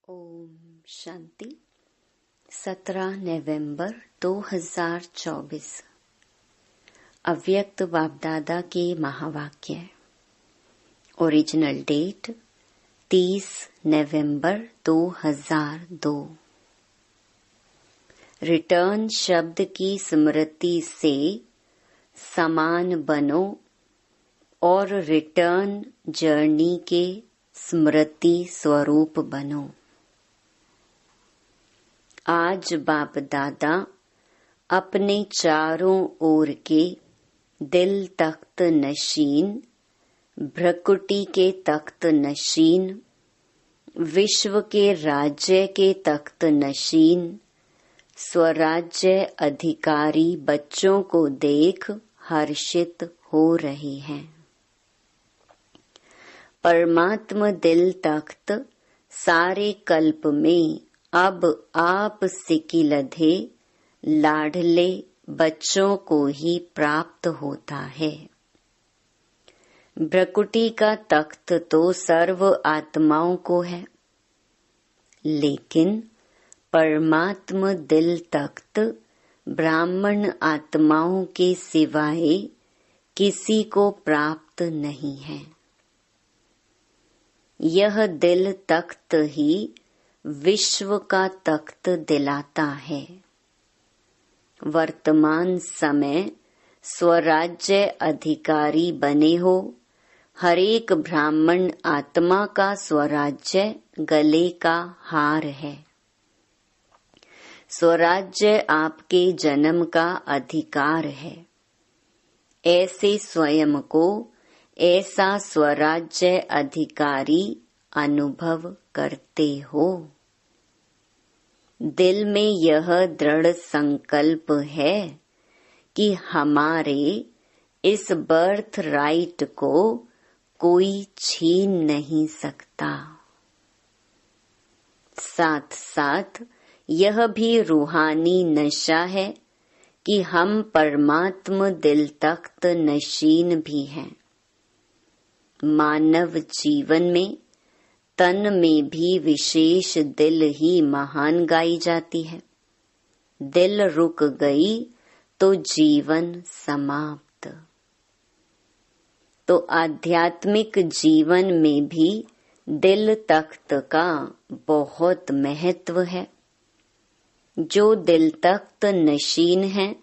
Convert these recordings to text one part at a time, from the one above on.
ओम शांति। 17 नवंबर 2024 अव्यक्त बापदादा के महावाक्य। ओरिजिनल डेट 30 नवंबर 2002। रिटर्न शब्द की स्मृति से समान बनो और रिटर्न जर्नी के स्मृति स्वरूप बनो। आज बाप दादा अपने चारों ओर के दिल तख्त नशीन, भ्रकुटी के तख्त नशीन, विश्व के राज्य के तख्त नशीन, स्वराज्य अधिकारी बच्चों को देख हर्षित हो रहे हैं। परमात्मा दिल तख्त सारे कल्प में अब आप सिकिलधे लाडले बच्चों को ही प्राप्त होता है। भ्रकुटी का तख्त तो सर्व आत्माओं को है, लेकिन परमात्मा दिल तख्त ब्राह्मण आत्माओं के सिवाय किसी को प्राप्त नहीं है। यह दिल तख्त ही विश्व का तख्त दिलाता है। वर्तमान समय स्वराज्य अधिकारी बने हो। हरेक ब्राह्मण आत्मा का स्वराज्य गले का हार है। स्वराज्य आपके जन्म का अधिकार है। ऐसे स्वयं को ऐसा स्वराज्य अधिकारी अनुभव करते हो। दिल में यह दृढ़ संकल्प है कि हमारे इस बर्थ राइट को कोई छीन नहीं सकता। साथ साथ यह भी रूहानी नशा है कि हम परमात्मा दिल तख्त नशीन भी हैं। मानव जीवन में तन में भी विशेष दिल ही महान गाई जाती है। दिल रुक गई तो जीवन समाप्त। तो आध्यात्मिक जीवन में भी दिल तख्त का बहुत महत्व है। जो दिल तख्त नशीन है,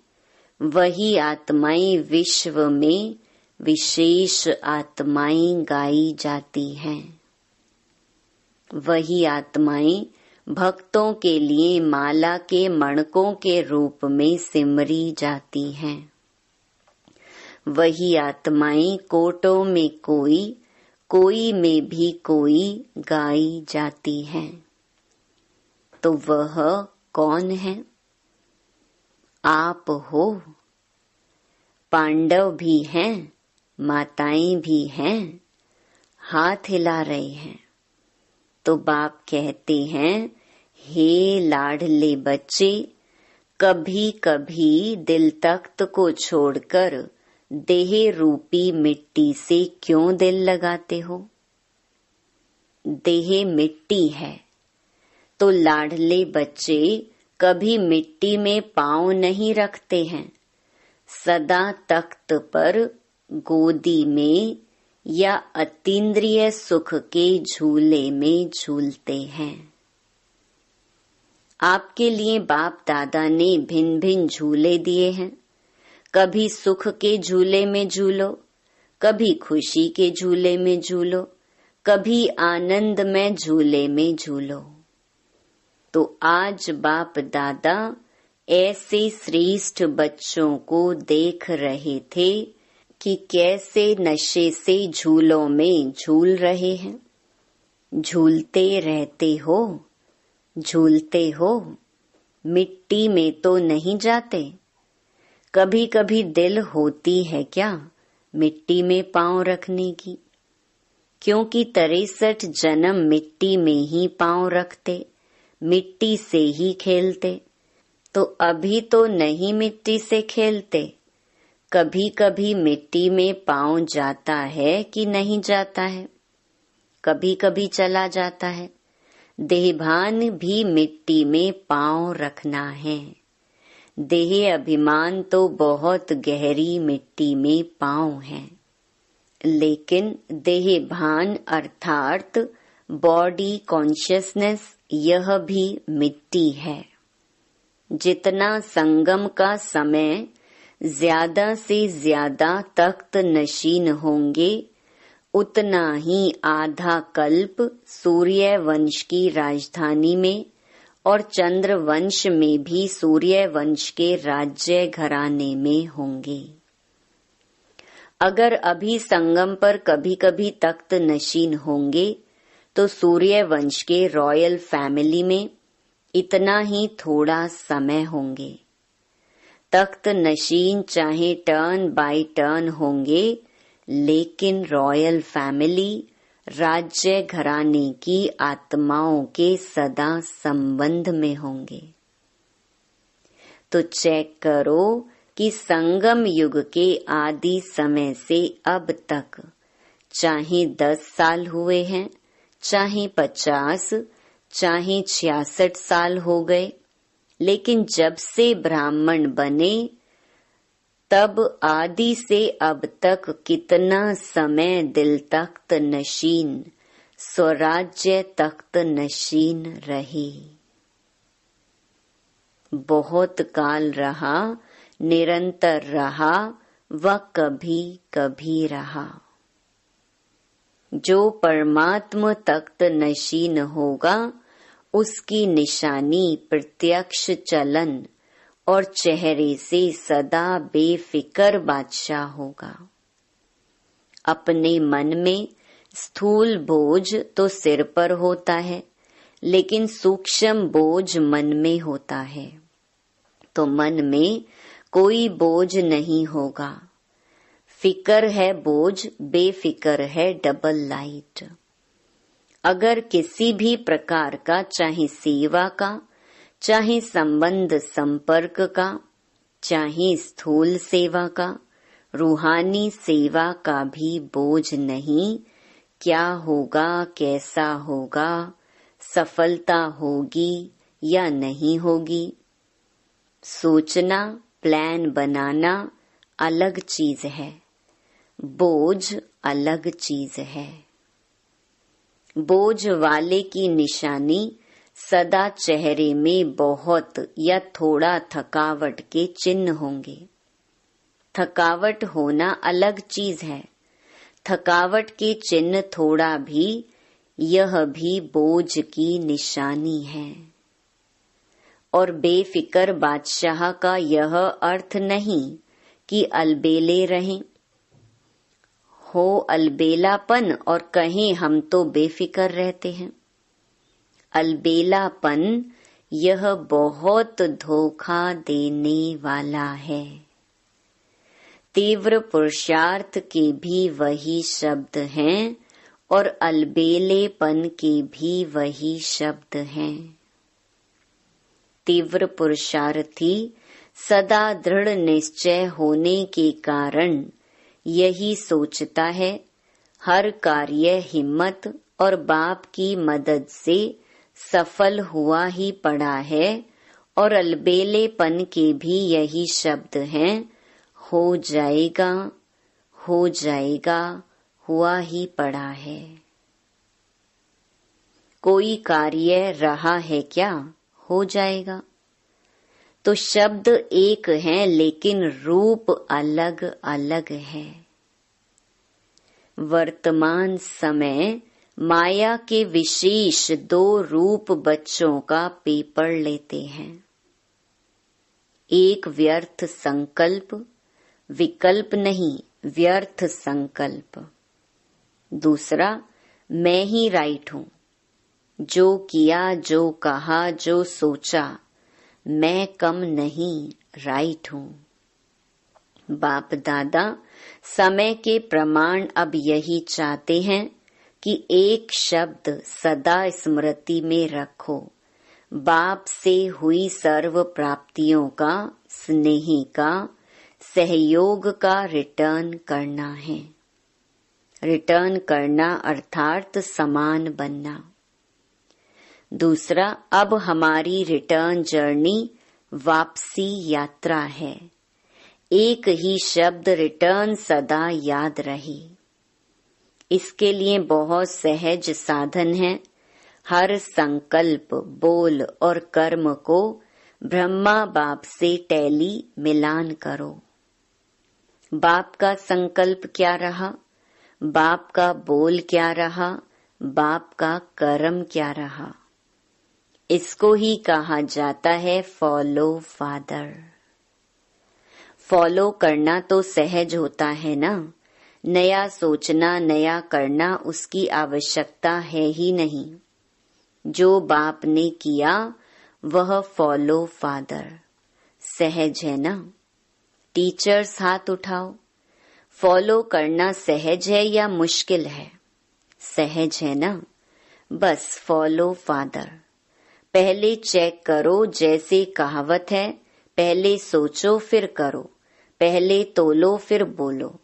वही आत्माएं विश्व में विशेष आत्माएं गाई जाती हैं। वही आत्माएं भक्तों के लिए माला के मणकों के रूप में सिमरी जाती हैं। वही आत्माएं कोटों में कोई, कोई में भी कोई गाई जाती हैं। तो वह कौन है? आप हो। पांडव भी हैं, माताएं भी हैं, हाथ हिला रहे हैं। तो बाप कहते हैं, हे लाडले बच्चे, कभी कभी दिल तख्त को छोड़कर देह रूपी मिट्टी से क्यों दिल लगाते हो? देह मिट्टी है, तो लाडले बच्चे कभी मिट्टी में पांव नहीं रखते हैं। सदा तख्त पर, गोदी में या अतीन्द्रिय सुख के झूले में झूलते हैं। आपके लिए बाप दादा ने भिन्न भिन्न झूले दिए हैं। कभी सुख के झूले में झूलो, कभी खुशी के झूले में झूलो, कभी आनंद में झूले में झूलो। तो आज बाप दादा ऐसे श्रेष्ठ बच्चों को देख रहे थे कि कैसे नशे से झूलों में झूल रहे हैं। झूलते रहते हो, झूलते हो, मिट्टी में तो नहीं जाते। कभी कभी दिल होती है क्या मिट्टी में पांव रखने की? क्योंकि 63 जन्म मिट्टी में ही पांव रखते, मिट्टी से ही खेलते। तो अभी तो नहीं मिट्टी से खेलते। कभी कभी मिट्टी में पांव जाता है कि नहीं जाता है? कभी कभी चला जाता है। देहभान भी मिट्टी में पांव रखना है। देह अभिमान तो बहुत गहरी मिट्टी में पांव है, लेकिन देह भान अर्थात बॉडी कॉन्शियसनेस यह भी मिट्टी है। जितना संगम का समय ज्यादा से ज्यादा तख्त नशीन होंगे, उतना ही आधा कल्प सूर्य वंश की राजधानी में और चंद्र वंश में भी सूर्य वंश के राज्य घराने में होंगे। अगर अभी संगम पर कभी कभी तख्त नशीन होंगे तो सूर्य वंश के रॉयल फैमिली में इतना ही थोड़ा समय होंगे। तख्त नशीन चाहे टर्न बाय टर्न होंगे, लेकिन रॉयल फैमिली राज्य घराने की आत्माओं के सदा संबंध में होंगे। तो चेक करो कि संगम युग के आदि समय से अब तक चाहे 10 साल हुए हैं, चाहे 50, चाहे 66 साल हो गए, लेकिन जब से ब्राह्मण बने तब आदि से अब तक कितना समय दिल तख्त नशीन, स्वराज्य तख्त नशीन रही। बहुत काल रहा, निरंतर रहा व कभी कभी रहा। जो परमात्म तख्त नशीन होगा, उसकी निशानी प्रत्यक्ष चलन और चेहरे से सदा बेफिक्र बादशाह होगा। अपने मन में स्थूल बोझ तो सिर पर होता है, लेकिन सूक्ष्म बोझ मन में होता है। तो मन में कोई बोझ नहीं होगा। फिक्र है बोझ, बेफिक्र है डबल लाइट। अगर किसी भी प्रकार का, चाहे सेवा का, चाहे संबंध संपर्क का, चाहे स्थूल सेवा का, रूहानी सेवा का भी बोझ नहीं, क्या होगा, कैसा होगा, सफलता होगी या नहीं होगी, सोचना, प्लान बनाना अलग चीज है, बोझ अलग चीज है। बोझ वाले की निशानी सदा चेहरे में बहुत या थोड़ा थकावट के चिन्ह होंगे। थकावट होना अलग चीज है, थकावट के चिन्ह थोड़ा भी, यह भी बोझ की निशानी है। और बेफिक्र बादशाह का यह अर्थ नहीं कि अलबेले रहें, हो अलबेलापन और कहें हम तो बेफिक्र रहते हैं। अलबेलापन यह बहुत धोखा देने वाला है। तीव्र पुरुषार्थ के भी वही शब्द हैं और अलबेलेपन के भी वही शब्द हैं। तीव्र पुरुषार्थी सदा दृढ़ निश्चय होने के कारण यही सोचता है, हर कार्य हिम्मत और बाप की मदद से सफल हुआ ही पड़ा है। और अलबेलेपन के भी यही शब्द हैं, हो जाएगा, हो जाएगा, हुआ ही पड़ा है। कोई कार्य रहा है क्या, हो जाएगा। तो शब्द एक हैं, लेकिन रूप अलग अलग है। वर्तमान समय माया के विशेष 2 रूप बच्चों का पेपर लेते हैं। एक व्यर्थ संकल्प, विकल्प नहीं, व्यर्थ संकल्प। दूसरा, मैं ही राइट हूँ, जो किया, जो कहा, जो सोचा, मैं कम नहीं, राइट हूँ। बाप दादा समय के प्रमाण अब यही चाहते हैं कि एक शब्द सदा स्मृति में रखो, बाप से हुई सर्व प्राप्तियों का, स्नेह का, सहयोग का रिटर्न करना है। रिटर्न करना अर्थात समान बनना। दूसरा, अब हमारी रिटर्न जर्नी वापसी यात्रा है। एक ही शब्द रिटर्न सदा याद रहे। इसके लिए बहुत सहज साधन है। हर संकल्प, बोल और कर्म को ब्रह्मा बाप से टैली मिलान करो। बाप का संकल्प क्या रहा, बाप का बोल क्या रहा, बाप का कर्म क्या रहा, इसको ही कहा जाता है फॉलो फादर। फॉलो करना तो सहज होता है ना, नया सोचना, नया करना उसकी आवश्यकता है ही नहीं। जो बाप ने किया वह फॉलो फादर, सहज है ना। टीचर्स हाथ उठाओ। फॉलो करना सहज है या मुश्किल है? सहज है ना। बस फॉलो फादर। पहले चेक करो, जैसे कहावत है, पहले सोचो फिर करो, पहले तोलो फिर बोलो।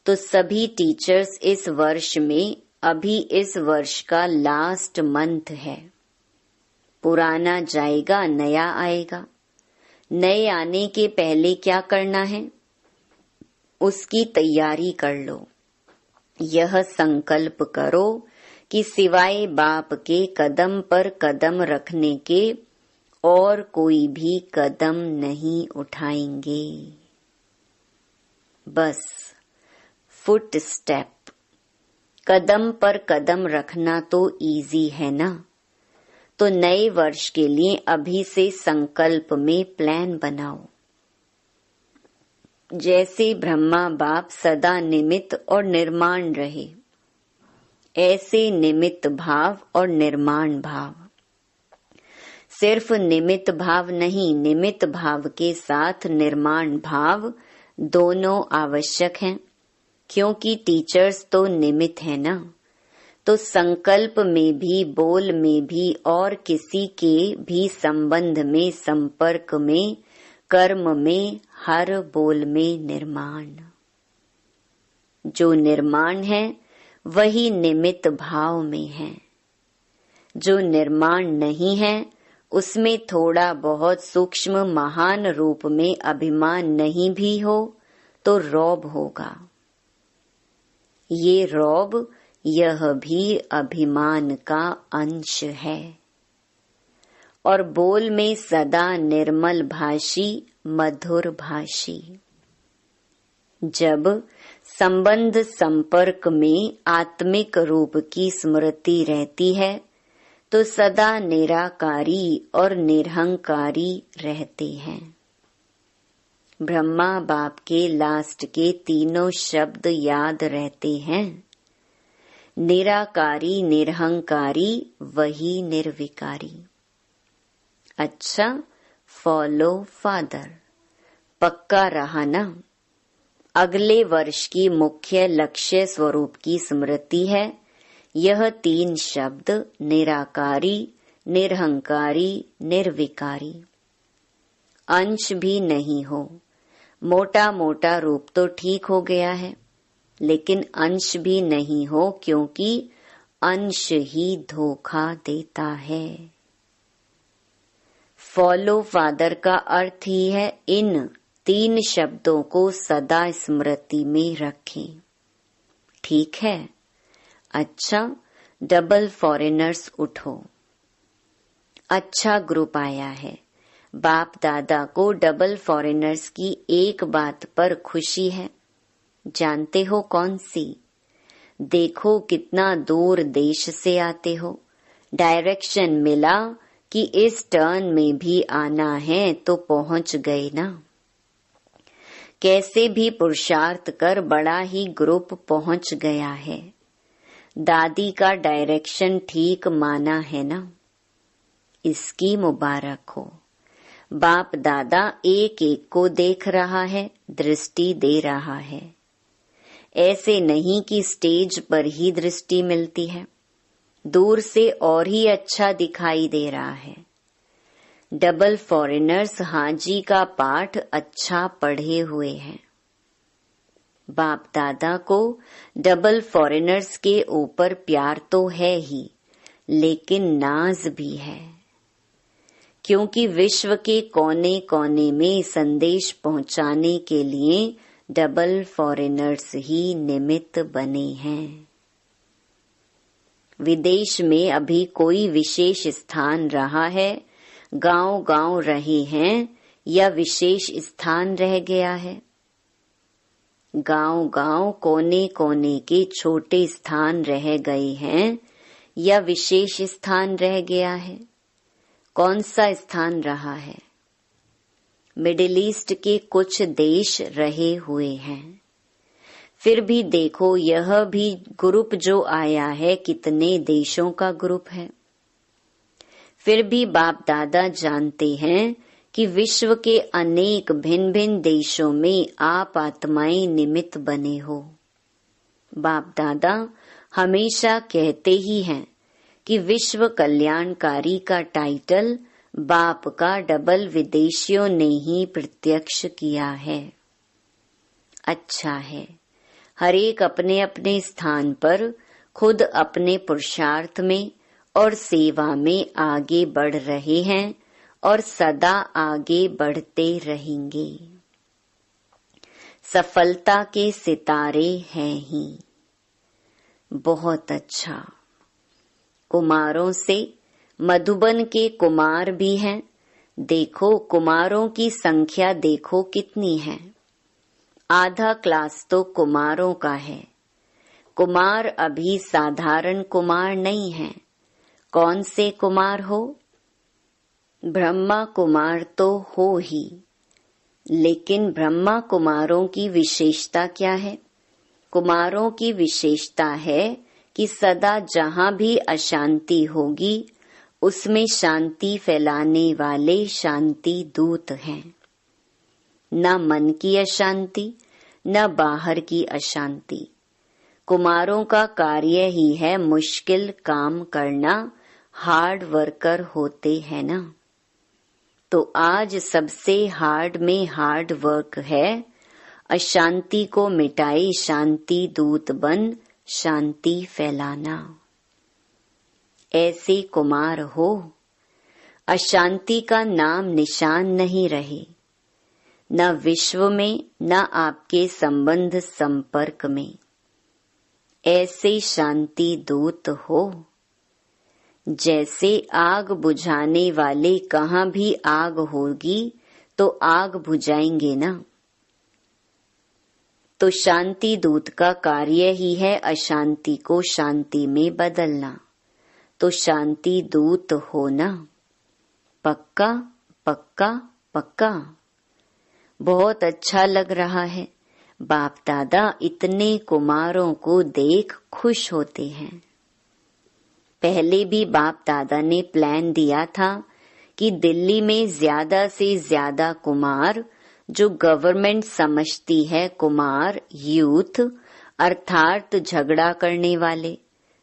तो सभी टीचर्स इस वर्ष में, अभी इस वर्ष का लास्ट मंथ है। पुराना जाएगा, नया आएगा। नए आने के पहले क्या करना है, उसकी तैयारी कर लो। यह संकल्प करो कि सिवाय बाप के कदम पर कदम रखने के और कोई भी कदम नहीं उठाएंगे। बस फुट स्टेप, कदम पर कदम रखना तो इजी है ना। तो नए वर्ष के लिए अभी से संकल्प में प्लान बनाओ। जैसे ब्रह्मा बाप सदा निमित्त और निर्माण रहे, ऐसे निमित्त भाव और निर्माण भाव। सिर्फ निमित्त भाव नहीं, निमित्त भाव के साथ निर्माण भाव दोनों आवश्यक हैं, क्योंकि टीचर्स तो निमित्त है ना। तो संकल्प में भी, बोल में भी और किसी के भी संबंध में, संपर्क में, कर्म में, हर बोल में निर्माण। जो निर्माण है वही निमित्त भाव में है। जो निर्माण नहीं है उसमें थोड़ा बहुत सूक्ष्म महान रूप में अभिमान नहीं भी हो तो रौब होगा। ये रौब, यह भी अभिमान का अंश है। और बोल में सदा निर्मल भाषी, मधुर भाषी। जब संबंध संपर्क में आत्मिक रूप की स्मृति रहती है तो सदा निराकारी और निरहंकारी रहते हैं। ब्रह्मा बाप के लास्ट के तीनों शब्द याद रहते हैं। निराकारी, निरहंकारी, वही निर्विकारी। अच्छा, फॉलो फादर पक्का रहा ना। अगले वर्ष की मुख्य लक्ष्य स्वरूप की स्मृति है यह तीन शब्द, निराकारी, निरहंकारी, निर्विकारी। अंश भी नहीं हो। मोटा मोटा रूप तो ठीक हो गया है, लेकिन अंश भी नहीं हो, क्योंकि अंश ही धोखा देता है। फॉलो फादर का अर्थ ही है इन तीन शब्दों को सदा स्मृति में रखें। ठीक है? अच्छा, डबल फॉरेनर्स उठो। अच्छा ग्रुप आया है। बाप दादा को डबल फॉरेनर्स की एक बात पर खुशी है। जानते हो कौन सी? देखो कितना दूर देश से आते हो। डायरेक्शन मिला कि इस टर्न में भी आना है तो पहुंच गए ना। कैसे भी पुरुषार्थ कर बड़ा ही ग्रुप पहुंच गया है। दादी का डायरेक्शन ठीक माना है ना। इसकी मुबारक हो। बाप दादा एक एक को देख रहा है, दृष्टि दे रहा है। ऐसे नहीं कि स्टेज पर ही दृष्टि मिलती है, दूर से और ही अच्छा दिखाई दे रहा है। डबल फॉरेनर्स हाजी का पाठ अच्छा पढ़े हुए हैं। बाप दादा को डबल फॉरेनर्स के ऊपर प्यार तो है ही, लेकिन नाज भी है, क्योंकि विश्व के कोने कोने में संदेश पहुंचाने के लिए डबल फॉरेनर्स ही निमित्त बने हैं। विदेश में अभी कोई विशेष स्थान रहा है, गांव गांव रहे हैं, या विशेष स्थान रह गया है? गांव गांव कोने कोने के छोटे स्थान रह गए हैं या विशेष स्थान रह गया है? कौन सा स्थान रहा है? मिडिल ईस्ट के कुछ देश रहे हुए हैं। फिर भी देखो, यह भी ग्रुप जो आया है कितने देशों का ग्रुप है। फिर भी बाप दादा जानते हैं कि विश्व के अनेक भिन्न भिन्न देशों में आप आत्माएं निमित्त बने हो। बाप दादा हमेशा कहते ही हैं कि विश्व कल्याणकारी का टाइटल बाप का डबल विदेशियों ने ही प्रत्यक्ष किया है। अच्छा है, हर एक अपने अपने स्थान पर खुद अपने पुरुषार्थ में और सेवा में आगे बढ़ रहे हैं और सदा आगे बढ़ते रहेंगे। सफलता के सितारे हैं ही। बहुत अच्छा। कुमारों से मधुबन के कुमार भी हैं। देखो, कुमारों की संख्या देखो कितनी है। आधा क्लास तो कुमारों का है। कुमार अभी साधारण कुमार नहीं है। कौन से कुमार हो? ब्रह्मा कुमार तो हो ही, लेकिन ब्रह्मा कुमारों की विशेषता क्या है? कुमारों की विशेषता है कि सदा जहाँ भी अशांति होगी उसमें शांति फैलाने वाले शांति दूत हैं। न मन की अशांति, न बाहर की अशांति। कुमारों का कार्य ही है मुश्किल काम करना, हार्ड वर्कर होते हैं ना। तो आज सबसे हार्ड में हार्ड वर्क है, अशांति को मिटाई शांति दूत बन शांति फैलाना। ऐसे कुमार हो, अशांति का नाम निशान नहीं रहे, न विश्व में न आपके संबंध संपर्क में। ऐसे शांति दूत हो। जैसे आग बुझाने वाले कहाँ भी आग होगी तो आग बुझाएंगे ना। तो शांति दूत का कार्य ही है अशांति को शांति में बदलना। तो शांति दूत होना। पक्का पक्का पक्का। बहुत अच्छा लग रहा है। बाप दादा इतने कुमारों को देख खुश होते हैं। पहले भी बाप दादा ने प्लान दिया था कि दिल्ली में ज्यादा से ज्यादा कुमार, जो गवर्नमेंट समझती है कुमार, यूथ अर्थात झगड़ा करने वाले,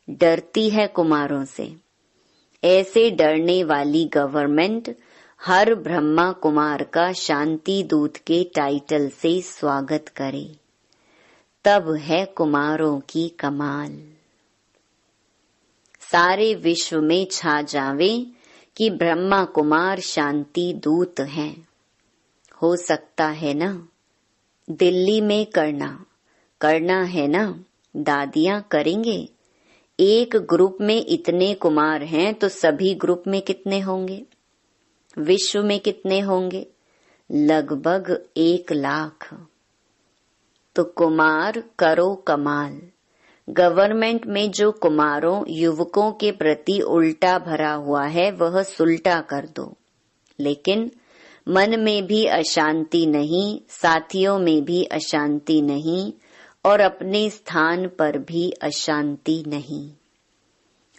डरती है कुमारों से। ऐसे डरने वाली गवर्नमेंट हर ब्रह्मा कुमार का शांति दूत के टाइटल से स्वागत करे। तब है कुमारों की कमाल। सारे विश्व में छा जावे कि ब्रह्मा कुमार शांति दूत हैं। हो सकता है ना? दिल्ली में करना है ना? दादियां करेंगे। एक ग्रुप में इतने कुमार हैं तो सभी ग्रुप में कितने होंगे? विश्व में कितने होंगे? लगभग 1 लाख। तो कुमार करो कमाल। गवर्नमेंट में जो कुमारों युवकों के प्रति उल्टा भरा हुआ है वह सुलटा कर दो। लेकिन मन में भी अशांति नहीं, साथियों में भी अशांति नहीं, और अपने स्थान पर भी अशांति नहीं,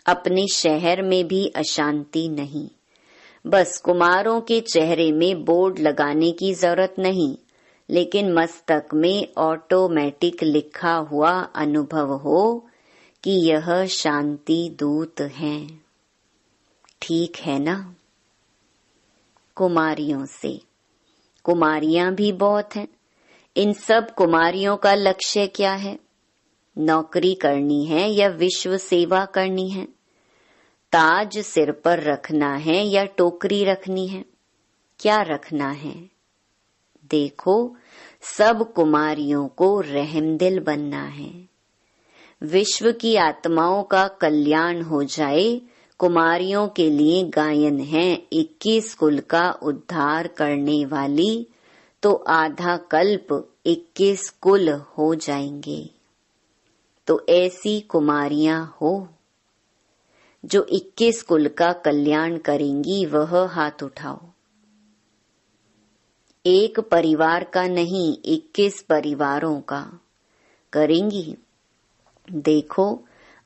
अपने शहर में भी अशांति नहीं। बस कुमारों के चेहरे में बोर्ड लगाने की जरूरत नहीं, लेकिन मस्तक में ऑटोमेटिक लिखा हुआ अनुभव हो कि यह शांति दूत हैं। ठीक है ना? कुमारियों से, कुमारियां भी बहुत हैं। इन सब कुमारियों का लक्ष्य क्या है? नौकरी करनी है या विश्व सेवा करनी है? ताज सिर पर रखना है या टोकरी रखनी है? क्या रखना है? देखो, सब कुमारियों को रहमदिल बनना है। विश्व की आत्माओं का कल्याण हो जाए। कुमारियों के लिए गायन है 21 कुल का उद्धार करने वाली, तो आधा कल्प 21 कुल हो जाएंगे। तो ऐसी कुमारियां हो जो 21 कुल का कल्याण करेंगी, वह हाथ उठाओ। एक परिवार का नहीं, 21 परिवारों का करेंगी। देखो,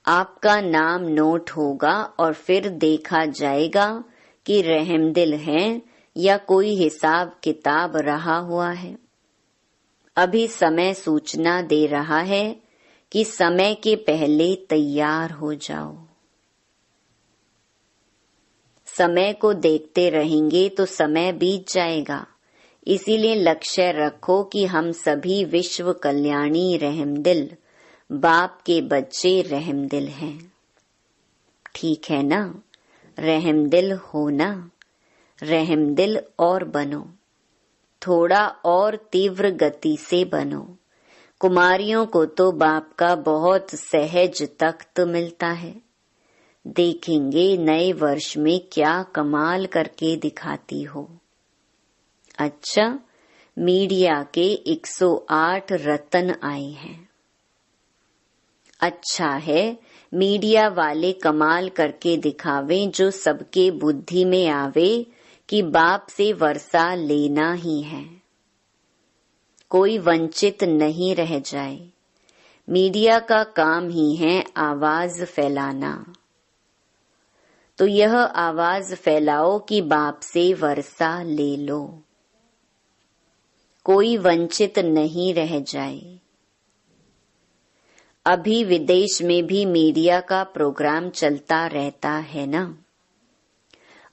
आपका नाम नोट होगा और फिर देखा जाएगा कि रहमदिल है या कोई हिसाब किताब रहा हुआ है। अभी समय सूचना दे रहा है कि समय के पहले तैयार हो जाओ। समय को देखते रहेंगे तो समय बीत जाएगा। इसीलिए लक्ष्य रखो कि हम सभी विश्व कल्याणी रहमदिल बाप के बच्चे रहमदिल हैं। ठीक है ना? रहमदिल हो ना? रहमदिल और बनो, थोड़ा और तीव्र गति से बनो। कुमारियों को तो बाप का बहुत सहज तख्त मिलता है। देखेंगे नए वर्ष में क्या कमाल करके दिखाती हो। अच्छा, मीडिया के 108 रत्न आए हैं। अच्छा है, मीडिया वाले कमाल करके दिखावें, जो सबके बुद्धि में आवे कि बाप से वर्षा लेना ही है, कोई वंचित नहीं रह जाए। मीडिया का काम ही है आवाज फैलाना। तो यह आवाज फैलाओ कि बाप से वर्षा ले लो, कोई वंचित नहीं रह जाए। अभी विदेश में भी मीडिया का प्रोग्राम चलता रहता है ना?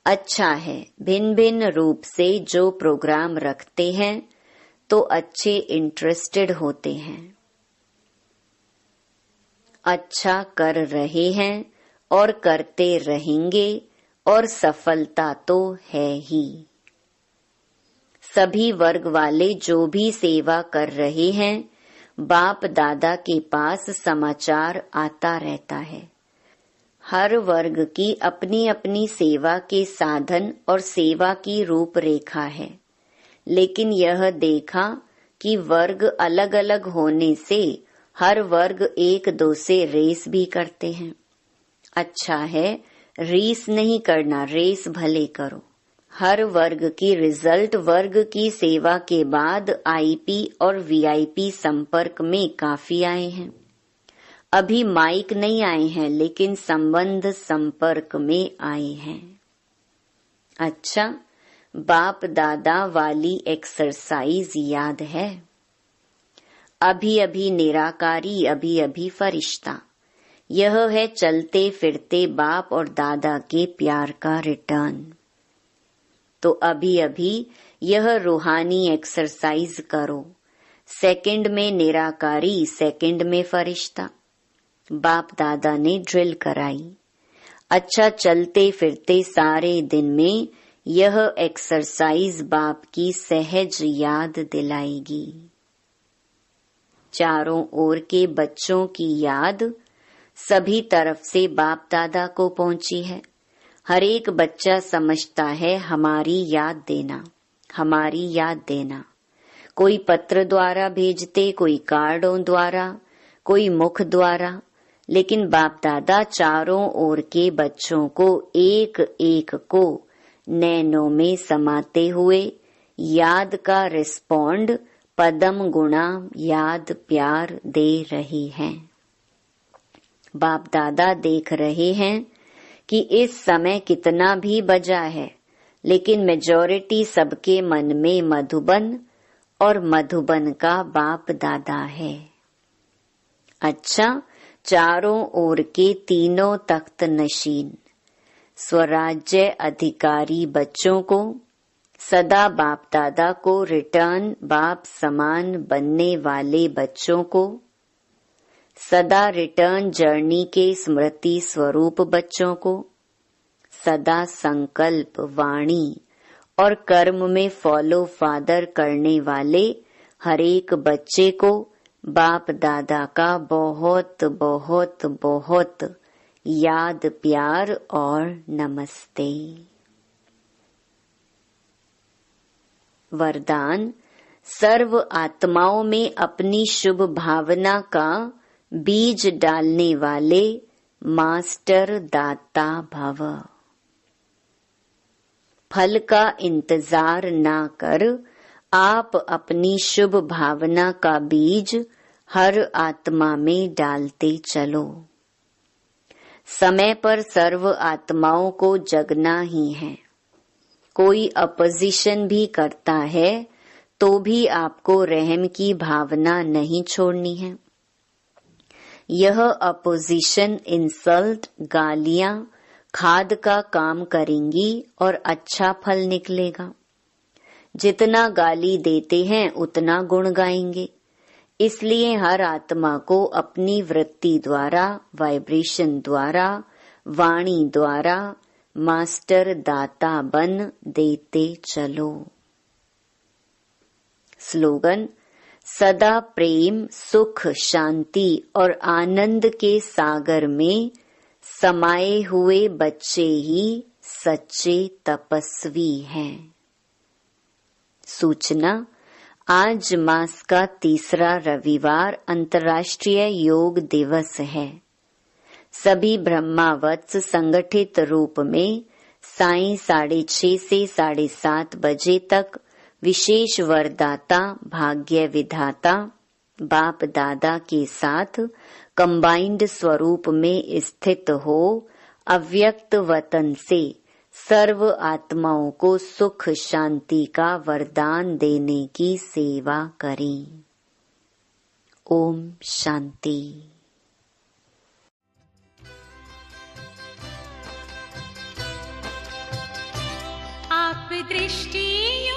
अच्छा है, भिन्न भिन्न रूप से जो प्रोग्राम रखते हैं तो अच्छे इंटरेस्टेड होते हैं, अच्छा कर रहे हैं और करते रहेंगे, और सफलता तो है ही। सभी वर्ग वाले जो भी सेवा कर रहे हैं, बाप दादा के पास समाचार आता रहता है। हर वर्ग की अपनी अपनी सेवा के साधन और सेवा की रूपरेखा है, लेकिन यह देखा कि वर्ग अलग अलग होने से हर वर्ग एक दो से रेस भी करते हैं। अच्छा है, रेस नहीं करना, रेस भले करो। हर वर्ग की रिजल्ट वर्ग की सेवा के बाद आईपी और वीआईपी संपर्क में काफी आए हैं। अभी माइक नहीं आए हैं, लेकिन संबंध संपर्क में आए हैं। अच्छा, बाप दादा वाली एक्सरसाइज याद है? अभी अभी निराकारी, अभी अभी फरिश्ता। यह है चलते फिरते बाप और दादा के प्यार का रिटर्न। तो अभी अभी यह रूहानी एक्सरसाइज करो। सेकंड में निराकारी, सेकंड में फरिश्ता। बाप दादा ने ड्रिल कराई। अच्छा, चलते फिरते सारे दिन में यह एक्सरसाइज बाप की सहज याद दिलाएगी। चारों ओर के बच्चों की याद सभी तरफ से बाप दादा को पहुंची है। हर एक बच्चा समझता है हमारी याद देना, हमारी याद देना। कोई पत्र द्वारा भेजते, कोई कार्डों द्वारा, कोई मुख द्वारा, लेकिन बाप दादा चारों ओर के बच्चों को एक एक को नैनों में समाते हुए याद का रिस्पॉन्ड पदम गुणा याद प्यार दे रही हैं। बाप दादा देख रहे हैं कि इस समय कितना भी बजा है, लेकिन मेजॉरिटी सबके मन में मधुबन और मधुबन का बाप दादा है। अच्छा, चारों ओर के तीनों तख्त नशीन स्वराज्य अधिकारी बच्चों को सदा बाप दादा को रिटर्न बाप समान बनने वाले बच्चों को, सदा रिटर्न जर्नी के स्मृति स्वरूप बच्चों को, सदा संकल्प, वाणी और कर्म में फॉलो फादर करने वाले हर एक बच्चे को बाप दादा का बहुत बहुत बहुत याद, प्यार और नमस्ते। वरदान: सर्व आत्माओं में अपनी शुभ भावना का बीज डालने वाले मास्टर दाता भव। फल का इंतजार ना कर आप अपनी शुभ भावना का बीज हर आत्मा में डालते चलो। समय पर सर्व आत्माओं को जगना ही है। कोई अपोजिशन भी करता है तो भी आपको रहम की भावना नहीं छोड़नी है। यह अपोजिशन इंसल्ट, गालियां खाद का काम करेंगी और अच्छा फल निकलेगा। जितना गाली देते हैं उतना गुण गाएंगे। इसलिए हर आत्मा को अपनी वृत्ति द्वारा, वाइब्रेशन द्वारा, वाणी द्वारा मास्टर दाता बन देते चलो। स्लोगन: सदा प्रेम, सुख, शांति और आनंद के सागर में समाये हुए बच्चे ही सच्चे तपस्वी हैं। सूचना: आज मास का तीसरा रविवार अंतर्राष्ट्रीय योग दिवस है। सभी ब्रह्मावत्स संगठित रूप में सायं 6:30 से 7:30 बजे तक विशेष वरदाता, भाग्य विधाता बाप दादा के साथ कंबाइंड स्वरूप में स्थित हो अव्यक्त वतन से सर्व आत्माओं को सुख शांति का वरदान देने की सेवा करें। ओम शांति। आप दृष्टि